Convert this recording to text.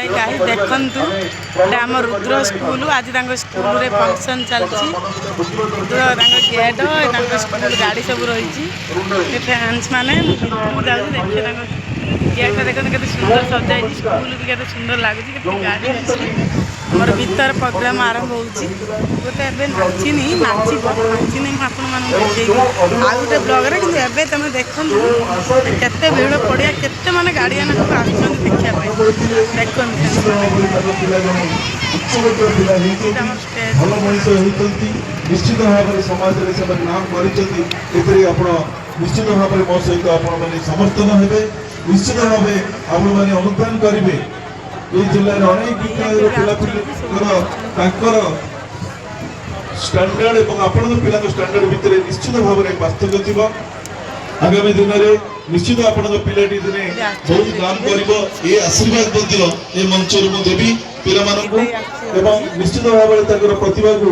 गाई देखु आम रुद्र स्कूल आज स्कूल रे फंक्शन चलती गेट स्कूल गाड़ी सब रही फैंस मैंने देखे गेट देखते के सुंदर सजाई स्कूल भी के सुंदर लगुच गाड़ी मोर भीतर प्रोग्राम आरंभ होते नाचिनी नाचिनी मुझे आउ गोटे ब्लग्रे कि तुम देख केते भीड़ पड़िया केते माने गाड़ियान सब आसुन देखा निश्चित भाव में समाज में नाम कर निश्चित भाव में मो सहित आपने समर्थन हे निश्चित भाव आपने अनुदान करेंगे ये जिले में अनेक विद्यालय स्टैंडर्ड और आपण पिला स्टैंडर्ड भितर निश्चित भाव में पार्थक्य थी आगामी दिन में निश्चित आपण पिलाटी दिने बहुत काम कर ये आशीर्वाद ये मंच देवी पिला निश्चित भाव में प्रतिभा को